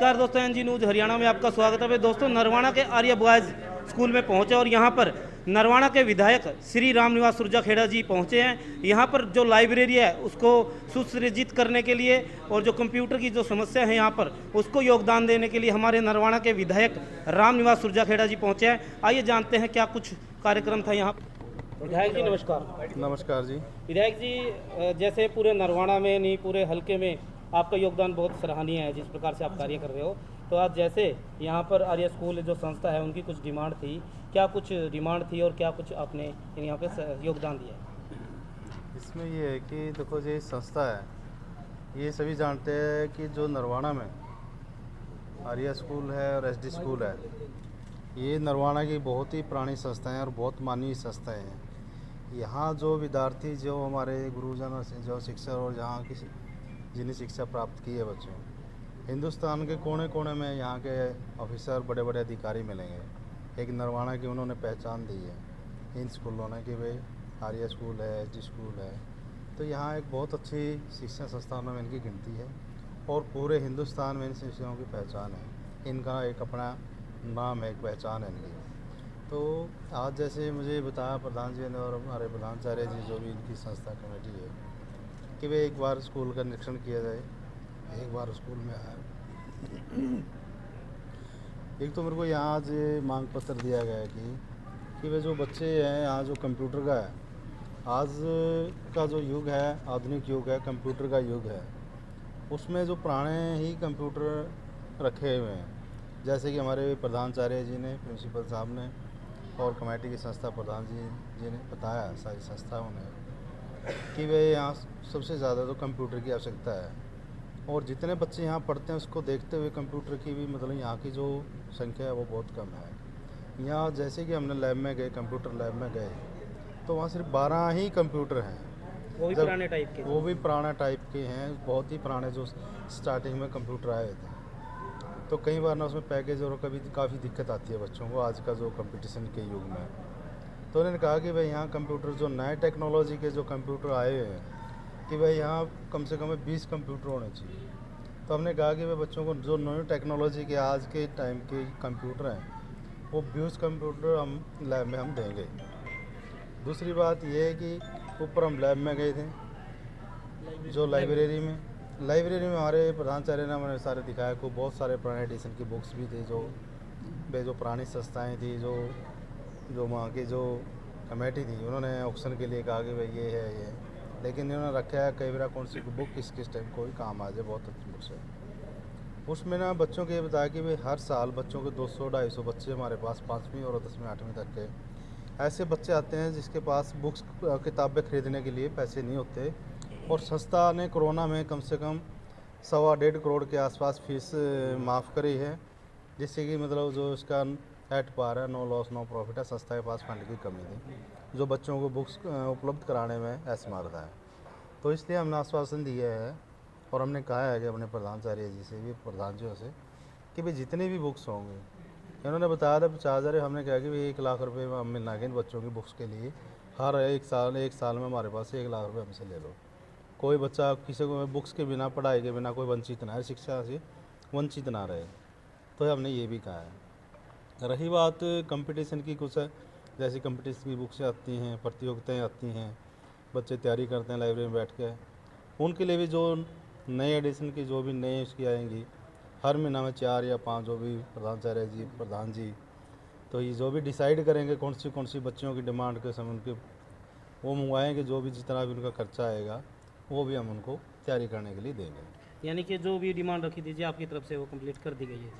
नमस्कार दोस्तों, NG news Haryana में आपका स्वागत है। दोस्तों, नरवाना के आर्य बॉयज़ स्कूल में पहुंचे और यहां पर नरवाना के विधायक श्री रामनिवास सुरजाखेड़ा जी पहुंचे हैं। यहां पर जो लाइब्रेरी है उसको सुसज्जित करने के लिए और जो कंप्यूटर की जो समस्या है यहां पर उसको योगदान देने के लिए हमारे नरवाना के विधायक रामनिवास सुरजाखेड़ा जी पहुंचे हैं। आइए जानते हैं क्या कुछ कार्यक्रम था यहाँ। विधायक जी नमस्कार। नमस्कार जी। विधायक जी, जैसे पूरे नरवाना में नहीं पूरे हलके में आपका योगदान बहुत सराहनीय है, जिस प्रकार से आप कार्य कर रहे हो। तो आज जैसे यहाँ पर आर्य स्कूल जो संस्था है उनकी कुछ डिमांड थी, क्या कुछ डिमांड थी और क्या कुछ आपने यहाँ पे योगदान दिया? इसमें ये है कि देखो, ये संस्था है, ये सभी जानते हैं कि जो नरवाना में आर्य स्कूल है और एसडी स्कूल है, ये नरवाना की बहुत ही पुरानी संस्थाएं और बहुत माननीय संस्थाएं हैं। यहाँ जो विद्यार्थी, जो हमारे गुरुजनों से जो शिक्षा और यहाँ की जिन्हें शिक्षा प्राप्त की है बच्चों, हिंदुस्तान के कोने कोने में यहाँ के ऑफिसर बड़े बड़े अधिकारी मिलेंगे। एक नरवाना की उन्होंने पहचान दी है इन स्कूलों ने कि भाई आर्य स्कूल है, एसडी स्कूल है। तो यहाँ एक बहुत अच्छी शिक्षा संस्थानों में इनकी गिनती है और पूरे हिंदुस्तान में इन शिक्षकों की पहचान है। इनका एक अपना नाम है, एक पहचान है इनकी। तो आज जैसे मुझे बताया प्रधान जी ने और हमारे प्रधानाचार्य जी, जो भी इनकी संस्था कमेटी है, कि वे एक बार स्कूल का निरीक्षण किया जाए। एक बार स्कूल में आया, एक तो मेरे को यहाँ आज मांग पत्र दिया गया है कि वे जो बच्चे हैं यहाँ, जो कंप्यूटर का है, आज का जो युग है, आधुनिक युग है, कंप्यूटर का युग है, उसमें जो पुराने ही कंप्यूटर रखे हुए हैं, जैसे कि हमारे प्रधानाचार्य जी ने, प्रिंसिपल साहब ने और कमेटी की संस्था प्रधान जी ने बताया, सारी संस्थाओं ने, कि वे यहाँ सबसे ज़्यादा तो कंप्यूटर की आवश्यकता है। और जितने बच्चे यहाँ पढ़ते हैं उसको देखते हुए कंप्यूटर की भी मतलब यहाँ की जो संख्या है वो बहुत कम है। यहाँ जैसे कि हमने लैब में गए, कंप्यूटर लैब में गए, तो वहाँ सिर्फ 12 ही कंप्यूटर हैं, वो भी पुराने टाइप के? वो भी पुराना टाइप के हैं, बहुत ही पुराने, जो स्टार्टिंग में कंप्यूटर आए थे। तो कई बार ना उसमें पैकेज और कभी काफ़ी दिक्कत आती है बच्चों को आज का जो कंपटीशन के युग में। तो उन्होंने कहा कि भाई यहाँ कंप्यूटर, जो नए टेक्नोलॉजी के जो कंप्यूटर आए हुए हैं, कि भाई यहाँ कम से कम 20 कंप्यूटर होने चाहिए। तो हमने कहा कि भाई बच्चों को जो नई टेक्नोलॉजी के आज के टाइम के कंप्यूटर हैं, वो 20 कंप्यूटर हम लैब में हम देंगे। दूसरी बात ये है कि ऊपर हम लैब में गए थे, जो लाइब्रेरी में हमारे प्रधानाचार्य ने हमें सारे दिखाया को बहुत सारे पुराने एडिशन की बुक्स भी थी, जो पुरानी संस्थाएं थी, जो वहाँ की जो कमेटी थी, उन्होंने ऑक्शन के लिए कहा कि भाई ये है ये, लेकिन इन्होंने रखा है कई बार कौन सी बुक किस टाइम कोई काम आ जाए, बहुत अच्छी बुक्स है। उसमें ना बच्चों को ये बताया कि भाई हर साल बच्चों के 200-250 बच्चे हमारे पास 5वीं और 10वीं 8वीं तक के ऐसे बच्चे आते हैं जिसके पास बुक्स किताबें खरीदने के लिए पैसे नहीं होते। और संस्था ने कोरोना में कम से कम 1.25 करोड़ के आसपास फीस माफ़ करी है, जिससे कि मतलब जो इसका एट पार है, नो लॉस नो प्रॉफिट है। संस्था के पास फंड की कमी थी, जो बच्चों को बुक्स उपलब्ध कराने में असमर्थ है। तो इसलिए हमने आश्वासन दिया है और हमने कहा है कि अपने प्रधानाचार्य जी से भी, प्रधान जी से, कि भाई जितने भी बुक्स होंगे, इन्होंने बताया था 50,000, हमने कहा कि भाई 1 लाख रुपये में हम मिलाएंगे इन बच्चों की बुक्स के लिए। हर एक साल में हमारे पास 1 लाख रुपये हमसे ले लो। कोई बच्चा किसी को बुक्स के बिना, पढ़ाई के बिना कोई वंचित ना है, शिक्षा से वंचित ना रहे। तो हमने ये भी कहा है। रही बात कंपटीशन की, कुछ है जैसी कंपटीशन की बुक्स आती हैं, प्रतियोगिताएं आती हैं, बच्चे तैयारी करते हैं लाइब्रेरी में बैठ के, उनके लिए भी जो नए एडिशन की जो भी नए उसकी आएंगी, हर महीना में 4 या 5 जो भी प्रधानाचार्य जी, प्रधान जी, तो ये जो भी डिसाइड करेंगे कौन सी बच्चों की डिमांड के समय उनके वो मंगवाएंगे, जो भी जितना भी उनका खर्चा आएगा वो भी हम उनको तैयारी करने के लिए देंगे। यानी कि जो भी डिमांड रखी थी आपकी तरफ से वो कंप्लीट कर दी गई है?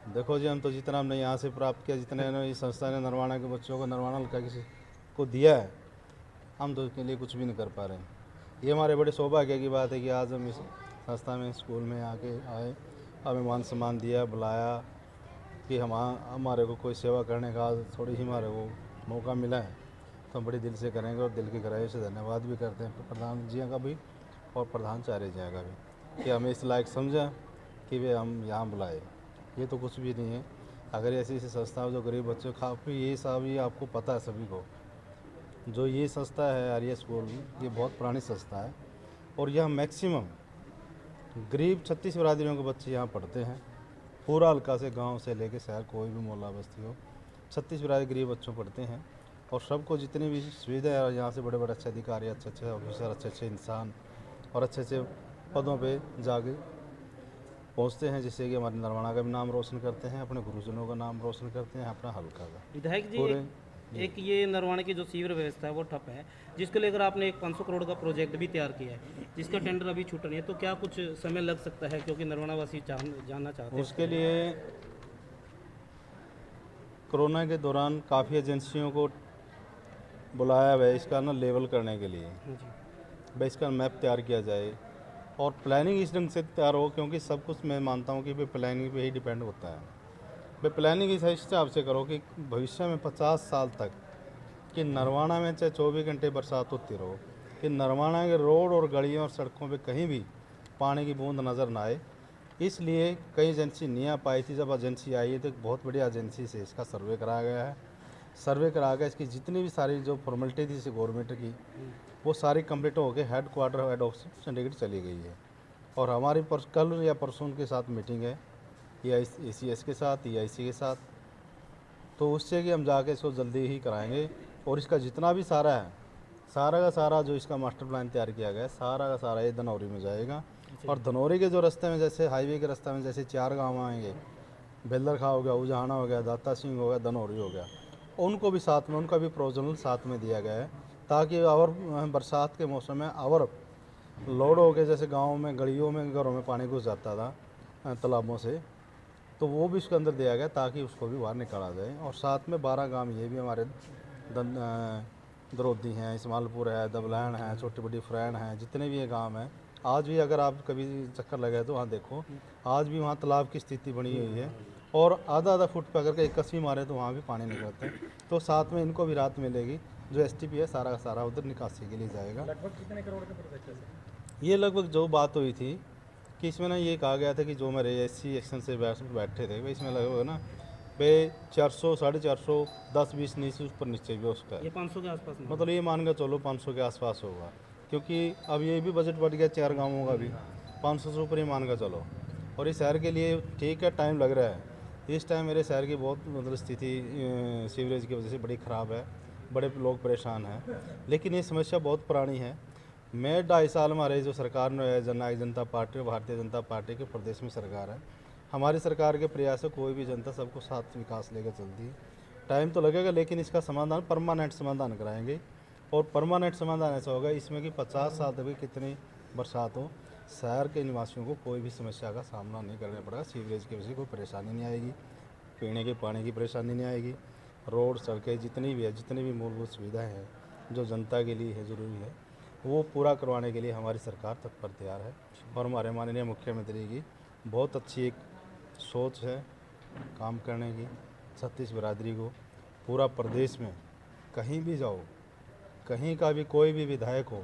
देखो जी, हम तो जितना हमने यहाँ से प्राप्त किया, जितने इस संस्था ने नरवाना के बच्चों को, नरवाना हल्का किसी को दिया है, हम तो उसके लिए कुछ भी नहीं कर पा रहे हैं। ये हमारे बड़े सौभाग्य की बात है कि आज हम इस संस्था में, स्कूल में आके आए, हमें मान सम्मान दिया, बुलाया, कि हमारे को कोई सेवा करने का थोड़ी ही हमारे को मौका मिला है, तो हम बड़ी दिल से करेंगे और दिल की गहराई से धन्यवाद भी करते हैं प्रधान जी का भी और प्रधानाचार्य जी का भी, कि हमें इस लायक समझा कि वे हम यहाँ बुलाए। ये तो कुछ भी नहीं है। अगर ऐसी संस्था जो गरीब बच्चों काफ़ी, ये सब ही आपको पता है सभी को, जो ये संस्था है आर्य स्कूल, ये बहुत पुरानी संस्था है और यहाँ मैक्सिमम गरीब 36 बिरादरियों के बच्चे यहाँ पढ़ते हैं पूरा हल्का से गांव से लेके शहर कोई भी मोहल्ला बस्ती हो 36 बराबर गरीब बच्चों पढ़ते हैं और सबको जितनी भी सुविधा है यहाँ से बड़े बड़े अच्छे अधिकारी, अच्छे अच्छे ऑफिसर, अच्छे अच्छे इंसान और अच्छे अच्छे पदों पे जाके पहुँचते हैं, जिससे कि हमारे नरवाना का भी नाम रोशन करते हैं, अपने गुरुजनों का नाम रोशन करते हैं, अपना हल्का का। विधायक जी पूरे एक ये नरवाना की जो सीवर व्यवस्था है वो ठप है, जिसको लेकर आपने एक 500 करोड़ का प्रोजेक्ट भी तैयार किया है, जिसका टेंडर अभी छूटा नहीं है, तो क्या कुछ समय लग सकता है, क्योंकि नरवाना वासी जानना चाहते हैं उसके लिए कोरोना के दौरान काफ़ी एजेंसियों को बुलाया हुआ है इसका ना लेवल करने के लिए, जी। भाई इसका मैप तैयार किया जाए और प्लानिंग इस ढंग से तैयार हो, क्योंकि सब कुछ मैं मानता हूँ कि भाई प्लानिंग पे ही डिपेंड होता है। भाई प्लानिंग इस हिसाब से करो कि भविष्य में 50 साल तक कि नरवाना में चाहे 24 घंटे बरसात होती रहो, कि नरवाना के रोड और गलियों और सड़कों पे कहीं भी पानी की बूंद नज़र ना आए। इसलिए कई एजेंसी नहीं आ पाई थी, जब एजेंसी आई है तो एक बहुत बढ़िया एजेंसी से इसका सर्वे कराया गया है। सर्वे करा के इसकी जितनी भी सारी जो फॉर्मेलिटी थी इसे गवर्नमेंट की वो सारी कंप्लीट होकर head quarter head office Chandigarh चली गई है। और हमारी कल या परसों के साथ मीटिंग है ACS के साथ, EIC के साथ, तो उससे कि हम जाके इसको जल्दी ही कराएंगे और इसका जितना भी सारा है, सारा का सारा जो इसका मास्टर प्लान तैयार किया गया है, सारा का सारा ये धनौरी में जाएगा। और धनौरी के जो रास्ते में, जैसे हाईवे के रास्ते में जैसे 4 गाँव आएंगे, बेलदरखा हो गया, उजाना हो गया, दाता सिंह हो गया, धनौरी हो गया, उनको भी साथ में, उनका भी प्रोविजनल साथ में दिया गया है, ताकि और बरसात के मौसम में और लोड हो के जैसे गाँव में गलियों में घरों में पानी घुस जाता था तालाबों से, तो वो भी उसके अंदर दिया गया ताकि उसको भी बाहर निकाला जाए। और साथ में 12 गांव ये भी हमारे दरोदी हैं, इस्मालपुर है, दबलैन है, छोटी बड़ी फ्रैन है, जितने भी ये गांव हैं, आज भी अगर आप कभी चक्कर लगाए तो वहाँ देखो, आज भी वहाँ तालाब की स्थिति बनी हुई है और आधा आधा फुट पर अगर एक कसवी मारे तो वहाँ भी पानी निकलता है। तो साथ में इनको भी राहत मिलेगी। जो STP है सारा का सारा उधर निकासी के लिए जाएगा। लगभग कितने करोड़ का प्रोजेक्ट है सर? ये लगभग जो बात हुई थी कि इसमें ना ये कहा गया था कि जो मेरे SC एक्शन से बैठे थे भाई, इसमें लगभग ना भाई 400 450 10 20 नीचे ऊपर नीचे भी उसका ये 500 के आसपास ना? मतलब ये मान के चलो 500 के आसपास होगा, क्योंकि अब ये भी बजट बढ़ गया 4 गाँवों का भी, 500 से ऊपर ही मान के चलो। और इस शहर के लिए ठीक है, टाइम लग रहा है। इस टाइम मेरे शहर की बहुत मतलब स्थिति सीवरेज की वजह से बड़ी ख़राब है, बड़े लोग परेशान हैं, लेकिन ये समस्या बहुत पुरानी है। मैं 2.5 साल हमारे जो सरकार ने जननायक जनता पार्टी और भारतीय जनता पार्टी के प्रदेश में सरकार है, हमारी सरकार के प्रयास से कोई भी जनता सबको साथ विकास लेकर चलती है। टाइम तो लगेगा, लेकिन इसका समाधान परमानेंट समाधान कराएंगे। और परमानेंट समाधान ऐसा होगा इसमें कि 50 साल तक भी कितनी बरसात हो, शहर के निवासियों को कोई भी समस्या का सामना नहीं करना पड़ेगा। सीवरेज की वजह से कोई परेशानी नहीं आएगी, पीने के पानी की परेशानी नहीं आएगी, रोड सड़कें जितनी भी है, जितनी भी मूलभूत सुविधाएं हैं जो जनता के लिए है ज़रूरी है, वो पूरा करवाने के लिए हमारी सरकार तत्पर तैयार है। और हमारे माननीय मुख्यमंत्री की बहुत अच्छी एक सोच है काम करने की। 36 बिरादरी को पूरा प्रदेश में कहीं भी जाओ, कहीं का भी कोई भी विधायक हो,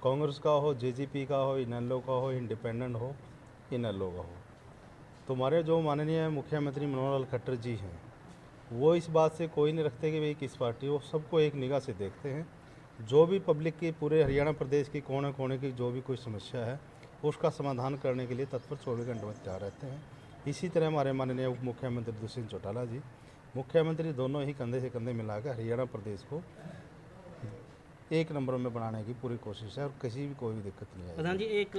कांग्रेस का हो, JGP का हो, इनेलो का हो, इंडिपेंडेंट हो, इनेलो का हो, तो हमारे जो माननीय मुख्यमंत्री मनोहर लाल खट्टर जी हैं, वो इस बात से कोई नहीं रखते कि भाई किस पार्टी हो, सबको एक निगाह से देखते हैं। जो भी पब्लिक की पूरे हरियाणा प्रदेश की कोने कोने की जो भी कोई समस्या है उसका समाधान करने के लिए तत्पर 24 घंटे में तैयार रहते हैं। इसी तरह हमारे माननीय उप मुख्यमंत्री दुष्यंत चौटाला जी, मुख्यमंत्री दोनों ही कंधे से कंधे मिलाकर हरियाणा प्रदेश को एक नंबर में बनाने की पूरी कोशिश है और किसी भी कोई भी दिक्कत नहीं है। प्रधान जी, एक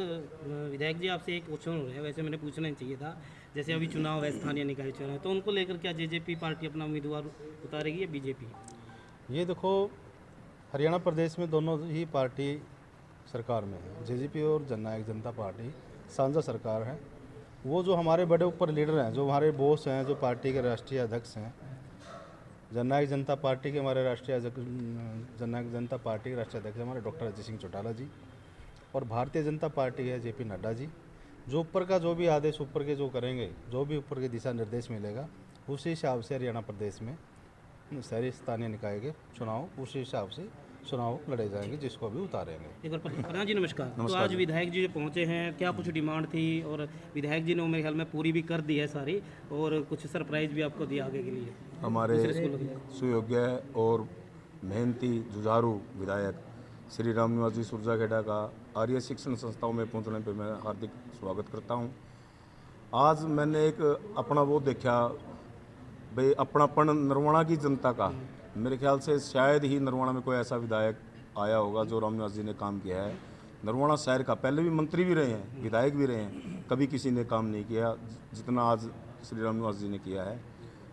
विधायक जी आपसे एक क्वेश्चन हो रहा है, वैसे मैंने पूछना ही चाहिए था। जैसे अभी चुनाव है, स्थानीय निकाय चुनाव है, तो उनको लेकर क्या JJP पार्टी अपना उम्मीदवार उतारेगी या BJP? ये देखो, हरियाणा प्रदेश में दोनों ही पार्टी सरकार में है, JJP और जननायक जनता पार्टी साझा सरकार है। वो जो हमारे बड़े ऊपर लीडर हैं, जो हमारे बॉस हैं, जो पार्टी के राष्ट्रीय अध्यक्ष हैं, जननायक जनता पार्टी के हमारे जननायक जनता पार्टी के राष्ट्रीय अध्यक्ष हमारे डॉक्टर अजय सिंह चौटाला जी, और भारतीय जनता पार्टी है JP नड्डा जी। जो ऊपर का जो भी आदेश ऊपर के जो करेंगे, जो भी ऊपर के दिशा निर्देश मिलेगा, उसी हिसाब से हरियाणा प्रदेश में शहरी स्थानीय निकाय के चुनाव उसी हिसाब से चुनाव लड़े जाएंगे, जिसको भी उतारेंगे। एक बार प्रधान जी नमस्कार। तो आज विधायक जी जो पहुँचे हैं, क्या कुछ डिमांड थी? और विधायक जी ने मेरे ख्याल में पूरी भी कर दी है सारी, और कुछ सरप्राइज भी आपको दिया आगे के लिए। हमारे सुयोग्य और मेहनती जुझारू विधायक श्री रामनिवास जी सुरजाखेड़ा का आर्य शिक्षण संस्थाओं में पहुंचने पर मैं हार्दिक स्वागत करता हूं। आज मैंने एक अपना वो देखा भाई, अपनापन नरवाणा की जनता का। मेरे ख्याल से शायद ही नरवाणा में कोई ऐसा विधायक आया होगा जो रामनिवास जी ने काम किया है। नरवाणा शहर का पहले भी मंत्री भी रहे हैं, विधायक भी रहे हैं, कभी किसी ने काम नहीं किया जितना आज श्री रामनिवास जी ने किया है।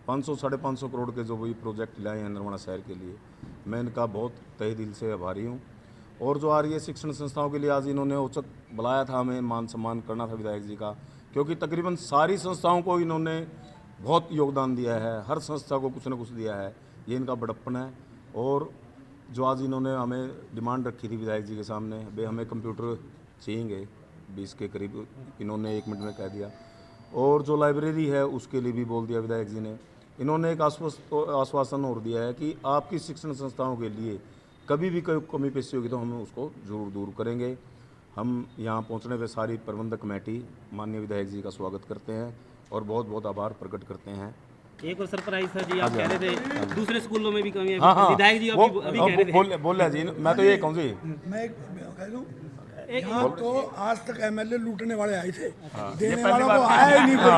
500 साढ़े 500 करोड़ के जो भी प्रोजेक्ट लाए हैं नरवाणा शहर के लिए, मैं इनका बहुत तहे दिल से आभारी हूँ। और जो आर्य शिक्षण संस्थाओं के लिए आज इन्होंने औचक बुलाया था, हमें मान सम्मान करना था विधायक जी का, क्योंकि तकरीबन सारी संस्थाओं को इन्होंने बहुत योगदान दिया है, हर संस्था को कुछ न कुछ दिया है। ये इनका बड़प्पन है। और जो आज इन्होंने हमें डिमांड रखी थी विधायक जी के सामने, भाई हमें कंप्यूटर चाहिए 20 के करीब, इन्होंने 1 मिनट में कह दिया। और जो लाइब्रेरी है उसके लिए भी बोल दिया विधायक जी ने। इन्होंने एक आश्वासन और दिया है कि आपकी शिक्षण संस्थाओं के लिए कभी भी कोई कमी पेशी होगी तो हम उसको जरूर दूर करेंगे। हम यहाँ पहुँचने पर सारी प्रबंधक कमेटी माननीय विधायक जी का स्वागत करते हैं और बहुत बहुत आभार प्रकट करते हैं। एक और सरप्राइज था जी, आप कह रहे थे दूसरे स्कूलों में भी कमी है। हाँ, विधायक जी अभी कह रहे थे। बोल रहे जी, मैं तो ये कहूँ जी, मैं कह दूं, यहाँ तो आज तक एमएलए लूटने वाले आए थे, देने पहली वाला बार तो आया ही नहीं कोई।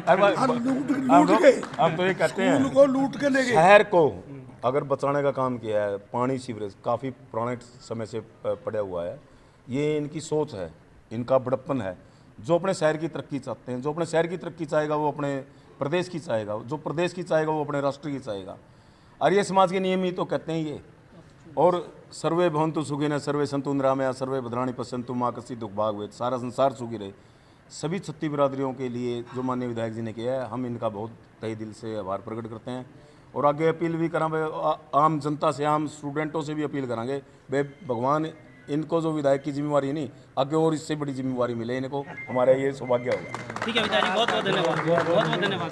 अब लूट के हम तो ये कहते हैं स्कूल को लूट के ले गए। शहर को अगर बचाने का काम किया है, पानी सीवरेज काफ़ी पुराने समय से पड़ा हुआ है, ये इनकी सोच है, इनका बड़प्पन है। जो अपने शहर की तरक्की चाहते हैं, जो अपने शहर की तरक्की चाहेगा वो अपने प्रदेश की चाहेगा, जो प्रदेश की चाहेगा वो अपने राष्ट्र की चाहेगा। आर्य समाज के नियम ही तो कहते हैं ये। और सर्वे भवन्तु सुखिनः सर्वे सन्तु निरामया सर्वे भद्राणि पश्यन्तु मा कश्चित् दुःख भाग् भवेत्, सारा संसार सुखी रहे। सभी छत्ती बिरादरियों के लिए जो माननीय विधायक जी ने किया है, हम इनका बहुत तहे दिल से आभार प्रकट करते हैं। और आगे अपील भी करा, आम जनता से, आम स्टूडेंटों से भी अपील करेंगे, भाई भगवान इनको जो विधायक की जिम्मेवारी नहीं, आगे और इससे बड़ी जिम्मेवारी मिले इनको, हमारा ये सौभाग्य होगा। ठीक है विधायक जी, बहुत बहुत धन्यवाद, बहुत बहुत धन्यवाद।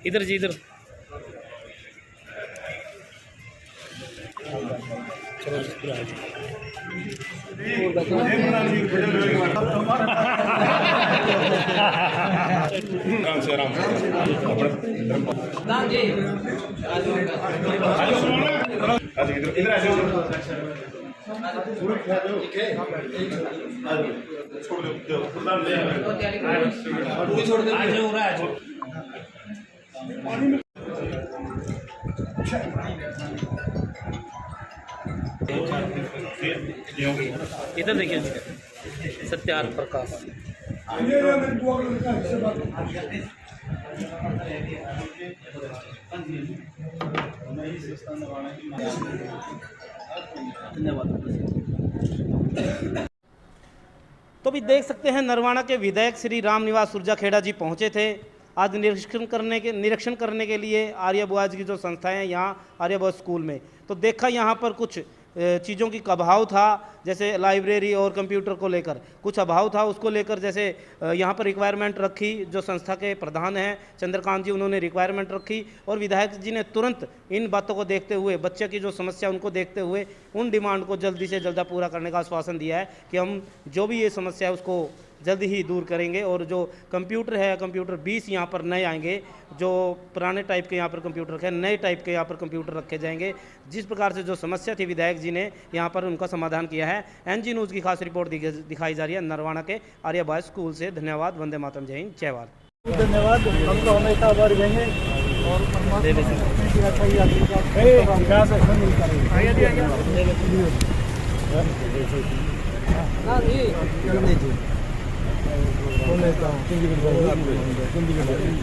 इधर जी, इधर इधर देखिए, सत्यार प्रकाश। तो भी देख सकते हैं नरवाणा के विधायक श्री रामनिवास सुरजाखेड़ा जी पहुंचे थे आज निरीक्षण करने के लिए आर्य बॉयज़ की जो संस्थाएं हैं यहाँ आर्य बॉयज़ स्कूल में। तो देखा यहाँ पर कुछ चीज़ों की अभाव था, जैसे लाइब्रेरी और कंप्यूटर को लेकर कुछ अभाव था, उसको लेकर जैसे यहाँ पर रिक्वायरमेंट रखी। जो संस्था के प्रधान हैं चंद्रकांत जी, उन्होंने रिक्वायरमेंट रखी और विधायक जी ने तुरंत इन बातों को देखते हुए, बच्चे की जो समस्या उनको देखते हुए, उन डिमांड को जल्दी से जल्द पूरा करने का आश्वासन दिया है कि हम जो भी ये समस्या है उसको जल्द ही दूर करेंगे। और जो कंप्यूटर है, कंप्यूटर 20 यहाँ पर नए आएंगे, जो पुराने टाइप के यहाँ पर कंप्यूटर रखे, नए टाइप के यहाँ पर कंप्यूटर रखे जाएंगे। जिस प्रकार से जो समस्या थी विधायक जी ने यहाँ पर उनका समाधान किया है। एनजी न्यूज़ की खास रिपोर्ट दिखाई जा रही है नरवाणा के आर्य बॉयज़ स्कूल से। धन्यवाद। वंदे मातरम। जय हिंद, जय भारत। धन्यवाद, हम तो हमेशा आभार देंगे और अच्छा